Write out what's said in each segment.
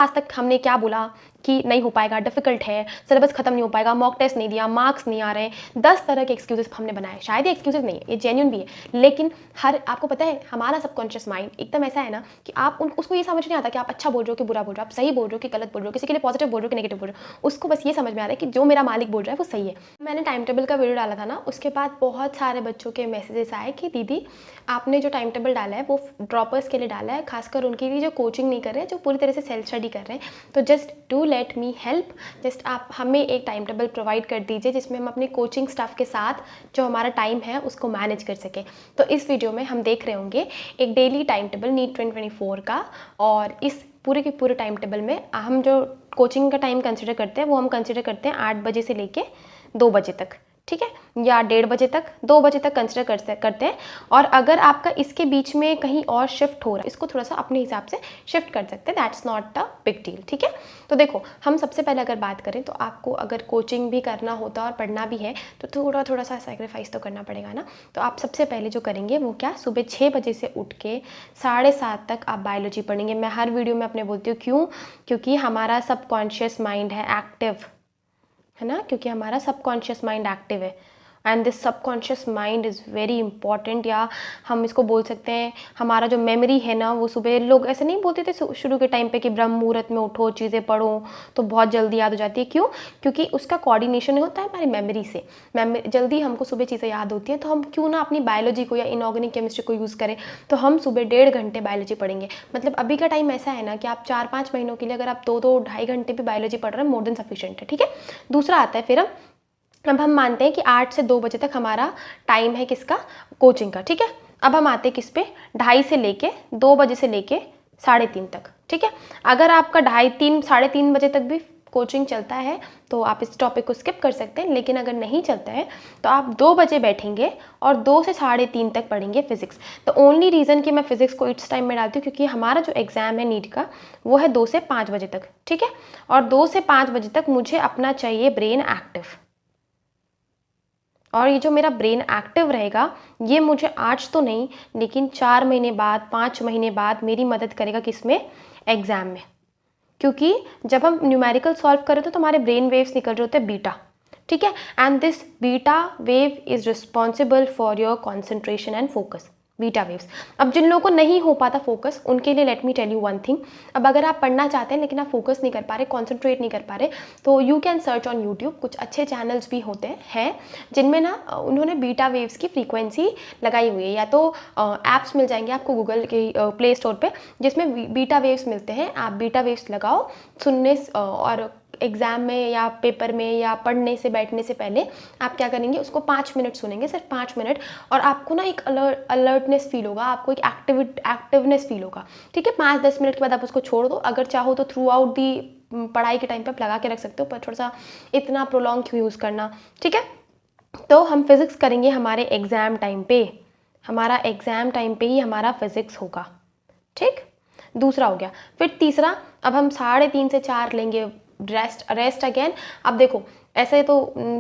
आज तक हमने क्या बोला कि नहीं हो पाएगा, डिफिकल्ट है, सिलेबस खत्म नहीं हो पाएगा, मॉक टेस्ट नहीं दिया, मार्क्स नहीं आ रहे, 10 तरह के एक्सक्यूजेस हमने बनाए। शायद ये एक्सक्यूजेस नहीं है, ये जेन्युइन भी है, लेकिन आपको पता है हमारा सबकॉन्शियस माइंड एकदम ऐसा है ना कि आप उसको ये समझ नहीं आता कि आप अच्छा बोल रहे हो कि बुरा बोल रहे हो, आप सही बोल रहे हो कि गलत बोल रहे हो, किसी के लिए पॉजिटिव बोल रहे हो कि नेगेटिव बोल रहे हो। उसको बस ये समझ में आ रहा है कि जो मेरा मालिक बोल रहा है वो सही है। मैंने टाइम टेबल का वीडियो डाला था ना, उसके बाद बहुत सारे बच्चों के मैसेजेस आए कि दीदी आपने जो टाइम टेबल डाला है वो ड्रॉपर्स के लिए डाला है, खासकर उनके लिए जो कोचिंग नहीं कर रहे हैं, जो पूरी तरह से सेल्फ स्टडी कर रहे हैं। तो just do let me help, just आप हमें एक टाइम टेबल प्रोवाइड कर दीजिए जिसमें हम अपने कोचिंग स्टाफ के साथ जो हमारा टाइम है उसको मैनेज कर सकें। तो इस वीडियो में हम देख रहे होंगे एक डेली टाइम टेबल नीट 2024 का, और इस पूरे के पूरे टाइम टेबल में हम जो कोचिंग का टाइम कंसिडर करते हैं वो हम कंसिडर करते हैं 8 बजे से लेके 2 बजे तक, ठीक है, या 1:30 बजे तक, 2 बजे तक कंसिडर करते हैं। और अगर आपका इसके बीच में कहीं और शिफ्ट हो रहा है, इसको थोड़ा सा अपने हिसाब से शिफ्ट कर सकते हैं, that's not a big deal, ठीक है। तो देखो, हम सबसे पहले अगर बात करें तो आपको अगर कोचिंग भी करना होता और पढ़ना भी है तो थोड़ा सा सेक्रीफाइस तो करना पड़ेगा ना। तो आप सबसे पहले जो करेंगे वो क्या, सुबह 6 बजे से उठ के 7:30 तक आप बायोलॉजी पढ़ेंगे। मैं हर वीडियो में अपने बोलती हूँ क्यों, क्योंकि हमारा सबकॉन्शियस माइंड है एक्टिव, है ना, क्योंकि हमारा सबकॉन्शियस माइंड एक्टिव है and this subconscious mind is very important, या हम इसको बोल सकते हैं हमारा जो मेमोरी है ना, वो सुबह लोग ऐसे नहीं बोलते थे शुरू के टाइम पे कि ब्रह्म मुहूर्त में उठो, चीज़ें पढ़ो तो बहुत जल्दी याद हो जाती है। क्यों? क्योंकि उसका कोऑर्डिनेशन होता है हमारी मेमोरी से, जल्दी हमको सुबह चीज़ें याद होती हैं। तो हम क्यों ना अपनी बायोलॉजी को या इनऑर्गेनिक केमिस्ट्री को यूज़ करें, तो हम सुबह 1.5 घंटे बायोलॉजी पढ़ेंगे। मतलब अभी का टाइम ऐसा है ना कि आप 4-5 महीनों के लिए अगर आप 2-2 ढाई घंटे भी बायोलॉजी पढ़ रहे हैं, मोर देन सफिशिएंट है, ठीक है। दूसरा आता है फिर अब हम मानते हैं कि 8 से 2 बजे तक हमारा टाइम है किसका, कोचिंग का, ठीक है। अब हम आते हैं किस पे, 2:30 से लेके 2 बजे से लेके 3:30 तक, ठीक है। अगर आपका 2:30 3:30 बजे तक भी कोचिंग चलता है तो आप इस टॉपिक को स्किप कर सकते हैं, लेकिन अगर नहीं चलता है तो आप 2 बजे बैठेंगे और 2 से 3:30 तक पढ़ेंगे फिजिक्स। तो ओनली रीज़न कि मैं फिजिक्स को इट्स टाइम में डालती हूँ क्योंकि हमारा जो एग्ज़ाम है नीट का वो है 2 से 5 बजे तक, ठीक है। और 2 से 5 बजे तक मुझे अपना चाहिए ब्रेन एक्टिव, और ये जो मेरा ब्रेन एक्टिव रहेगा ये मुझे आज तो नहीं लेकिन 4 महीने बाद, 5 महीने बाद मेरी मदद करेगा किसमें, एग्जाम में। क्योंकि जब हम न्यूमेरिकल सॉल्व करें तो हमारे ब्रेन वेव्स निकल रहे होते हैं बीटा, ठीक है, and this beta wave is responsible for your concentration and focus, beta waves. अब जिन लोगों को नहीं हो पाता फोकस, उनके लिए let me tell you one thing. अब अगर आप पढ़ना चाहते हैं लेकिन आप फोकस नहीं कर पा रहे, कॉन्सेंट्रेट नहीं कर पा रहे, तो you can search on YouTube, कुछ अच्छे चैनल्स भी होते हैं जिनमें ना उन्होंने बीटा वेव्स की फ्रीक्वेंसी लगाई हुई है, या तो ऐप्स मिल जाएंगे आपको गूगल के प्ले स्टोर पे जिसमें बीटा वेव्स मिलते हैं। आप बीटा वेव्स लगाओ सुनने, और एग्ज़ाम में या पेपर में या पढ़ने से बैठने से पहले आप क्या करेंगे, उसको 5 मिनट सुनेंगे, सिर्फ 5 मिनट, और आपको ना एक अलर्टनेस फील होगा, आपको एक एक्टिवनेस फील होगा, ठीक है। 5-10 मिनट के बाद आप उसको छोड़ दो। अगर चाहो तो थ्रू आउट दी पढ़ाई के टाइम पे आप लगा के रख सकते हो, पर थोड़ा सा इतना प्रोलॉन्ग क्यों यूज़ करना, ठीक है। तो हम फिज़िक्स करेंगे हमारे एग्ज़ाम टाइम पे, हमारा एग्ज़ाम टाइम पे ही हमारा फिज़िक्स होगा, ठीक। दूसरा हो गया। फिर तीसरा, अब हम 3:30 से 4 लेंगे रेस्ट अगेन। अब देखो, ऐसे तो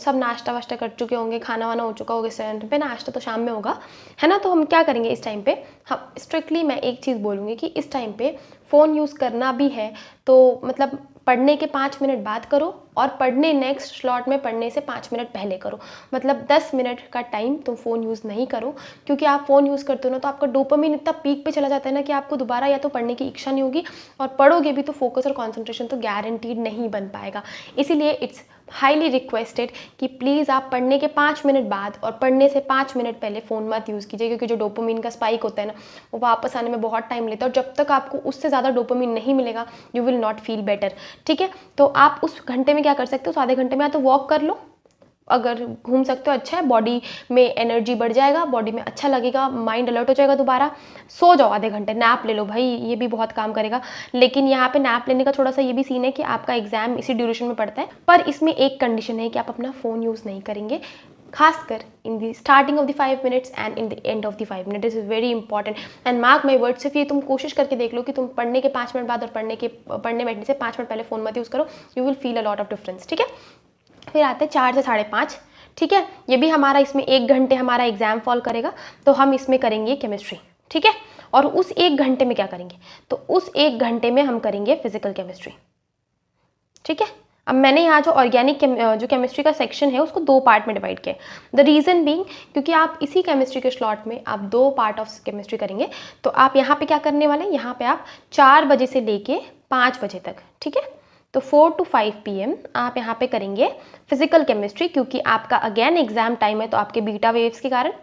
सब नाश्ता वाश्ता कर चुके होंगे, खाना वाना हो चुका होगा इस टाइम पे, नाश्ता तो शाम में होगा, है ना। तो हम क्या करेंगे इस टाइम पे, हम स्ट्रिक्टली मैं एक चीज़ बोलूँगी कि इस टाइम पे फ़ोन यूज़ करना भी है तो मतलब पढ़ने के 5 मिनट बाद करो, और पढ़ने नेक्स्ट स्लॉट में पढ़ने से 5 मिनट पहले करो। मतलब 10 मिनट का टाइम तुम फ़ोन यूज़ नहीं करो, क्योंकि आप फ़ोन यूज़ करते हो ना तो आपका डोपामिन इतना पीक पे चला जाता है ना कि आपको दोबारा या तो पढ़ने की इच्छा नहीं होगी, और पढ़ोगे भी तो फोकस और कॉन्सेंट्रेशन तो गारंटीड नहीं बन पाएगा। इसीलिए इट्स हाईली रिक्वेस्टेड कि प्लीज़ आप पढ़ने के 5 मिनट बाद और पढ़ने से 5 मिनट पहले फ़ोन मत यूज़ कीजिए, क्योंकि जो डोपामिन का स्पाइक होता है ना वो वापस आने में बहुत टाइम लेता है, और जब तक आपको उससे ज़्यादा डोपामिन नहीं मिलेगा you will not feel better, ठीक है। तो आप उस घंटे में क्या कर सकते हो, उस आधे घंटे में या तो वॉक कर लो, अगर घूम सकते हो अच्छा है, बॉडी में एनर्जी बढ़ जाएगा, बॉडी में अच्छा लगेगा, माइंड अलर्ट हो जाएगा। दोबारा सो जाओ आधे घंटे, नैप ले लो भाई, ये भी बहुत काम करेगा। लेकिन यहाँ पे नैप लेने का थोड़ा सा ये भी सीन है कि आपका एग्जाम इसी ड्यूरेशन में पड़ता है, पर इसमें एक कंडीशन है कि आप अपना फ़ोन यूज़ नहीं करेंगे, खासकर in the starting of the 5 minutes and in the end of the 5 minute. This is very important and mark my word. सिर्फ ये तुम कोशिश करके देख लो कि तुम पढ़ने के 5 मिनट बाद और पढ़ने बैठने से 5 मिनट पहले फ़ोन मत यूज़ करो, you will feel a lot of difference, ठीक है। फिर आते हैं 4 से 5:30, ठीक है। ये भी हमारा इसमें 1 घंटे हमारा एग्जाम फॉल करेगा, तो हम इसमें करेंगे केमिस्ट्री, ठीक है। और उस 1 घंटे में क्या करेंगे, तो उस 1 घंटे में हम करेंगे फिजिकल केमिस्ट्री, ठीक है। अब मैंने यहाँ जो ऑर्गेनिक जो केमिस्ट्री का सेक्शन है उसको 2 पार्ट में डिवाइड किया है। द रीज़न बीइंग क्योंकि आप इसी केमिस्ट्री के स्लॉट में आप 2 पार्ट ऑफ केमिस्ट्री करेंगे, तो आप यहाँ पे क्या करने वाले हैं, यहाँ पे आप 4 बजे से लेके 5 बजे तक, ठीक है। तो 4 to 5 PM आप यहाँ पे करेंगे फिजिकल केमिस्ट्री, क्योंकि आपका अगेन एग्जाम टाइम है, तो आपके बीटा वेव्स के कारण,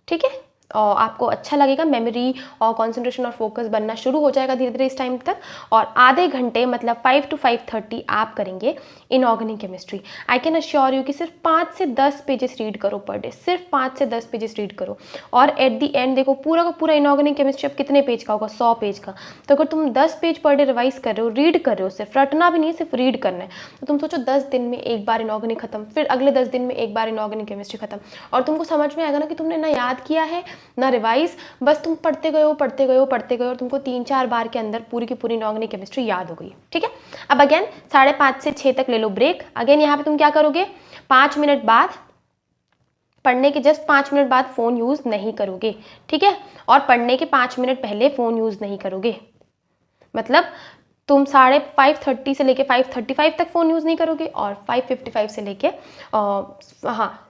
ठीक है। और आपको अच्छा लगेगा, मेमोरी और कंसंट्रेशन और फोकस बनना शुरू हो जाएगा धीरे धीरे इस टाइम तक। और आधे घंटे मतलब 5 to 5:30 आप करेंगे inorganic chemistry. I can assure you कि सिर्फ 5 से 10 पेजेस रीड करो पर डे, सिर्फ 5 से 10 पेजेस रीड करो। और एट दी एंड देखो पूरा का पूरा इनऑर्गेनिक केमिस्ट्री अब कितने पेज का होगा, 100 पेज का। तो अगर तुम 10 पेज पर डे रिवाइज कर रहे हो, रीड कर रहे हो, सिर्फ रटना भी नहीं है, सिर्फ रीड करना है, तो तुम सोचो 10 दिन में एक बार इनऑर्गेनिक खत्म, फिर अगले 10 दिन में एक बार इनऑर्गेनिक केमिस्ट्री खत्म। और तुमको समझ में आएगा ना कि तुमने ना याद किया है ना रिवाइज, बस तुम पढ़ते गए हो पढ़ते गए हो पढ़ते गए हो, और तुमको 3-4 बार के अंदर पूरी की पूरी इनऑर्गेनिक केमिस्ट्री याद हो गई, ठीक है। अब अगेन 5:30 से 6 तक ले लो ब्रेक। अगेन यहाँ पे तुम क्या करोगे, 5 मिनट बाद, पढ़ने के जस्ट 5 मिनट बाद फ़ोन यूज़ नहीं करोगे, ठीक है। और पढ़ने के 5 मिनट पहले फ़ोन यूज़ नहीं करोगे, मतलब तुम 5:30 से लेके 5:35 तक फ़ोन यूज़ नहीं करोगे, और 5:55 से लेके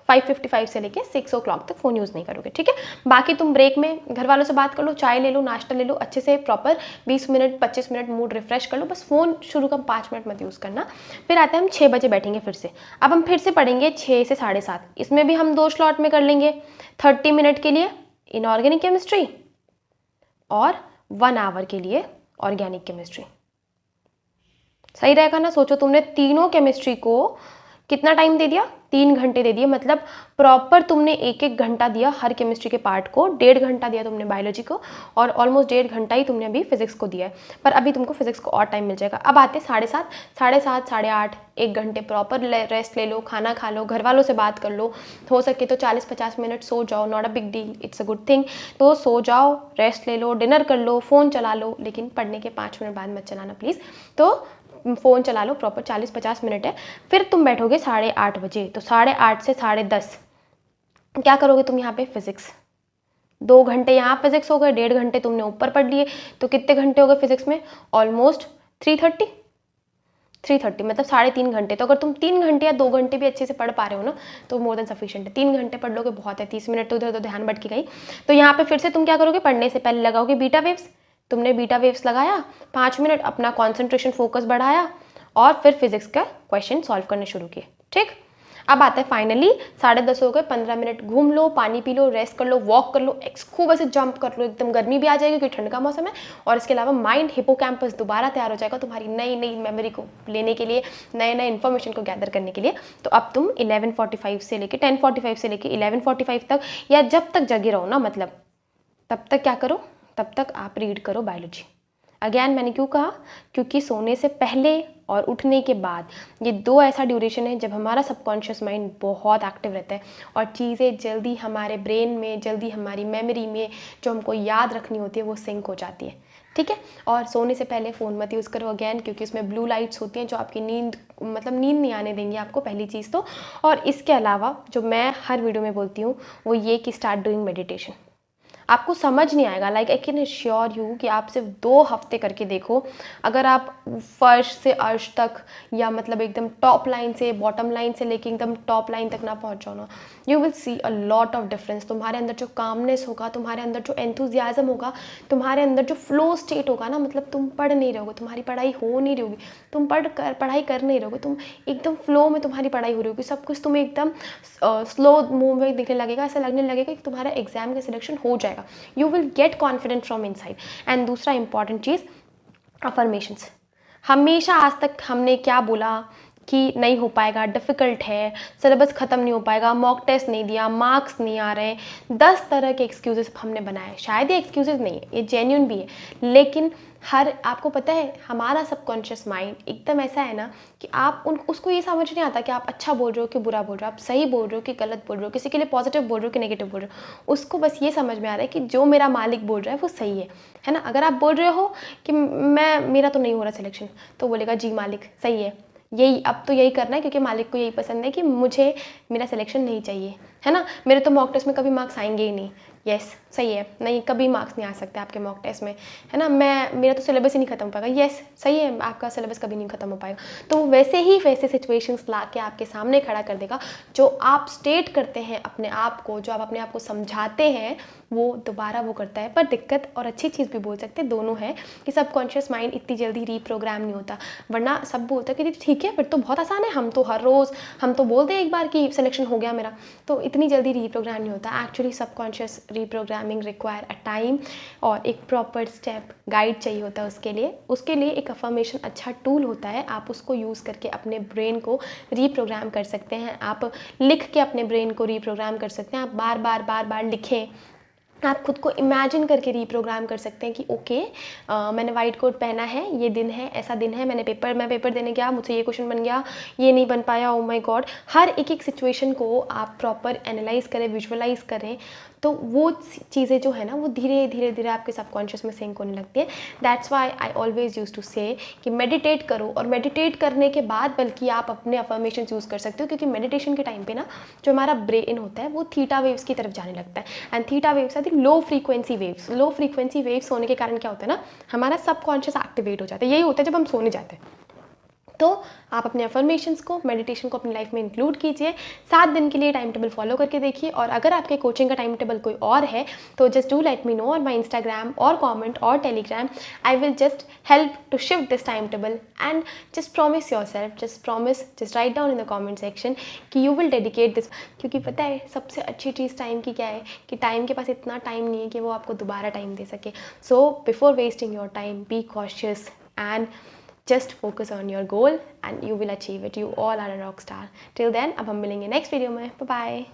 5:55 से लेके 6 o'clock तक फ़ोन यूज़ नहीं करोगे, ठीक है। बाकी तुम ब्रेक में घर वालों से बात कर लो, चाय ले लो, नाश्ता ले लो, अच्छे से proper 20 minute 25 minute mood refresh कर लो, बस फ़ोन शुरू का 5 मिनट मत यूज़ करना। फिर आते हैं हम 6 बजे बैठेंगे फिर से। अब हम फिर से पढ़ेंगे 6 से 7:30, इसमें भी हम 2 स्लॉट में कर लेंगे, 30 मिनट के लिए इनऑर्गेनिक केमिस्ट्री और 1 आवर के लिए ऑर्गेनिक केमिस्ट्री। सही रहेगा ना। सोचो तुमने तीनों केमिस्ट्री को कितना टाइम दे दिया, 3 घंटे दे दिए, मतलब प्रॉपर तुमने 1-1 घंटा दिया हर केमिस्ट्री के पार्ट को। 1.5 घंटा दिया तुमने बायोलॉजी को, और ऑलमोस्ट 1.5 घंटा ही तुमने अभी फिजिक्स को दिया है, पर अभी तुमको फिजिक्स को और टाइम मिल जाएगा। अब आते 7:30, 7:30, 8:30, 1 घंटे प्रॉपर रेस्ट ले लो, खाना खा लो, घर वालों से बात कर लो, हो सके तो 40-50 मिनट सो जाओ, not a big deal, it's a good thing. तो सो जाओ, रेस्ट ले लो, डिनर कर लो, फ़ोन चला लो, लेकिन पढ़ने के 5 मिनट बाद मत चलाना प्लीज़। तो फ़ोन चला लो प्रॉपर 40-50 मिनट है। फिर तुम बैठोगे 8:30 बजे, तो 8:30 से 10:30 क्या करोगे तुम यहाँ पे, फिजिक्स। 2 घंटे यहाँ फिजिक्स हो गए, 1.5 घंटे तुमने ऊपर पढ़ लिए, तो कितने घंटे हो गए फिजिक्स में, ऑलमोस्ट 3:30 मतलब 3.5 घंटे। तो अगर तुम 3 घंटे या 2 घंटे भी अच्छे से पढ़ पा रहे हो ना, तो मोर देन सफिशिएंट है। 3 घंटे पढ़ लोगे बहुत है, 30 मिनट तो उधर तो ध्यान भटक गई। तो यहाँ पे फिर से तुम क्या करोगे, पढ़ने से पहले लगाओगे बीटा वेव्स। तुमने बीटा वेव्स लगाया, 5 मिनट अपना कॉन्सेंट्रेशन फोकस बढ़ाया, और फिर फिजिक्स का क्वेश्चन सॉल्व करने शुरू किए, ठीक। अब आता है फाइनली 10:30 हो गए, 15 मिनट घूम लो, पानी पी लो, रेस्ट कर लो, वॉक कर लो, खूब ऐसे जंप कर लो, एकदम गर्मी भी आ जाएगी क्योंकि ठंड का मौसम है। और इसके अलावा माइंड हिपोकैम्पस दोबारा तैयार हो जाएगा तुम्हारी नई नई मेमोरी को लेने के लिए, नए नए इन्फॉर्मेशन को गैदर करने के लिए। तो अब तुम 11:45 से लेके 10:45 से लेके 11:45 तक, या जब तक जगे रहो ना, मतलब तब तक क्या करो, तब तक आप रीड करो बायोलॉजी। अगेन मैंने क्यों कहा, क्योंकि सोने से पहले और उठने के बाद ये 2 ऐसा ड्यूरेशन है जब हमारा सबकॉन्शियस माइंड बहुत एक्टिव रहता है, और चीज़ें जल्दी हमारे ब्रेन में, जल्दी हमारी मेमोरी में जो हमको याद रखनी होती है वो सिंक हो जाती है, ठीक है। और सोने से पहले फ़ोन मत यूज़ करो अगेन, क्योंकि उसमें ब्लू लाइट्स होती हैं जो आपकी नींद नहीं आने देंगे आपको, पहली चीज़ तो। और इसके अलावा जो मैं हर वीडियो में बोलती हूँ वो ये कि स्टार्ट डूइंग मेडिटेशन। आपको समझ नहीं आएगा, like I can assure you कि आप सिर्फ 2 हफ्ते करके देखो, अगर आप फर्श से अर्श तक, या मतलब एकदम टॉप लाइन से बॉटम लाइन से लेके एकदम टॉप लाइन तक ना पहुंच जाओ ना, you will see a lot of difference. तुम्हारे अंदर जो कामनेस होगा, तुम्हारे अंदर जो एंथुजियाज्म होगा, तुम्हारे अंदर जो फ्लो स्टेट होगा ना, मतलब तुम पढ़ नहीं रहोगे, तुम्हारी पढ़ाई हो नहीं रही होगी, तुम पढ़ाई कर नहीं रहोगे, तुम एकदम फ्लो में तुम्हारी पढ़ाई हो रही होगी, सब कुछ तुम्हें एकदम स्लो मूव में दिखने लगेगा, ऐसा लगने लगेगा कि तुम्हारा एग्जाम का सिलेक्शन हो जाएगा। You will get confident from inside। And दूसरा इंपॉर्टेंट चीज़, अफर्मेशंस। हमेशा आज तक हमने क्या बोला कि नहीं हो पाएगा, डिफ़िकल्ट है, सिलेबस ख़त्म नहीं हो पाएगा, मॉक टेस्ट नहीं दिया, मार्क्स नहीं आ रहे, 10 तरह के एक्सक्यूज़ेस हमने बनाए। शायद ये एक्सक्यूज़ेस नहीं है, ये जेन्युइन भी है, लेकिन आपको पता है हमारा सबकॉन्शियस माइंड एकदम ऐसा है ना कि उसको ये समझ नहीं आता कि आप अच्छा बोल रहे हो कि बुरा बोल रहे हो, आप सही बोल रहे हो कि गलत बोल रहे हो, किसी के लिए पॉजिटिव बोल रहे हो कि नेगेटिव बोल रहे हो। उसको बस ये समझ में आ रहा है कि जो मेरा मालिक बोल रहा है वो सही है ना। अगर आप बोल रहे हो कि मेरा तो नहीं हो रहा सिलेक्शन, तो बोलेगा जी मालिक सही है, यही अब तो यही करना है, क्योंकि मालिक को यही पसंद है कि मुझे मेरा सिलेक्शन नहीं चाहिए, है ना। मेरे तो मॉक टेस्ट में कभी मार्क्स आएंगे ही नहीं, यस सही है, नहीं कभी मार्क्स नहीं आ सकते आपके मॉक टेस्ट में, है ना। मेरा तो सिलेबस ही नहीं खत्म हो पाएगा, यस सही है, आपका सिलेबस कभी नहीं खत्म हो पाएगा। तो वैसे सिचुएशंस ला के आपके सामने खड़ा कर देगा। जो आप स्टेट करते हैं अपने आप को, जो आप अपने आप को समझाते हैं, वो दोबारा वो करता है। पर दिक्कत और अच्छी चीज़ भी बोल सकते हैं, दोनों है कि सबकॉन्शियस माइंड इतनी जल्दी रीप्रोग्राम नहीं होता। वरना सब बोलता है कि ठीक है फिर तो बहुत आसान है, हम तो हर रोज़ हम तो बोलते हैं एक बार कि सिलेक्शन हो गया मेरा, तो इतनी जल्दी रीप्रोग्राम नहीं होता। Actually subconscious reprogramming require a time और एक प्रॉपर स्टेप गाइड चाहिए होता है उसके लिए एक अफर्मेशन अच्छा टूल होता है। आप उसको यूज़ करके अपने ब्रेन को रीप्रोग्राम कर सकते हैं। आप लिख के अपने ब्रेन को रीप्रोग्राम कर सकते हैं। आप बार बार लिखें, आप खुद को इमेजिन करके रीप्रोग्राम कर सकते हैं कि ओके मैंने वाइट कोट पहना है, ये दिन है, ऐसा दिन है, मैं पेपर देने गया, मुझसे ये क्वेश्चन बन गया, ये नहीं बन पाया, ओ माय गॉड। हर एक सिचुएशन को आप प्रॉपर एनालाइज करें, विजुअलाइज करें, तो वो चीज़ें जो है ना वो धीरे धीरे आपके सबकॉन्शियस में सिंक होने लगती है। That's why I always use to say कि मेडिटेट करो, और मेडिटेट करने के बाद बल्कि आप अपने अफर्मेशन यूज़ कर सकते हो, क्योंकि मेडिटेशन के टाइम पे ना जो हमारा ब्रेन होता है वो थीटा वेव्स की तरफ जाने लगता है। And theta waves are low frequency waves होने के कारण क्या होता है ना, हमारा सबकॉन्शियस एक्टिवेट हो जाता है। यही होता है जब हम सोने जाते हैं। तो आप अपने अफर्मेशंस को, मेडिटेशन को अपनी लाइफ में इंक्लूड कीजिए। 7 दिन के लिए टाइम टेबल फॉलो करके देखिए। और अगर आपके कोचिंग का टाइम टेबल कोई और है तो just do let me know on my Instagram और कॉमेंट और Telegram. I will just help to shift this time table and just promise yourself, just write down in the comment section कि you will dedicate this. क्योंकि पता है सबसे अच्छी चीज़ time की क्या है कि टाइम के पास इतना टाइम नहीं है कि वो आपको दोबारा टाइम दे सके। So before wasting your time, be cautious and just focus on your goal and you will achieve it. You all are a rock star. Till then, अब हम मिलेंगे नेक्स्ट वीडियो में। Bye bye.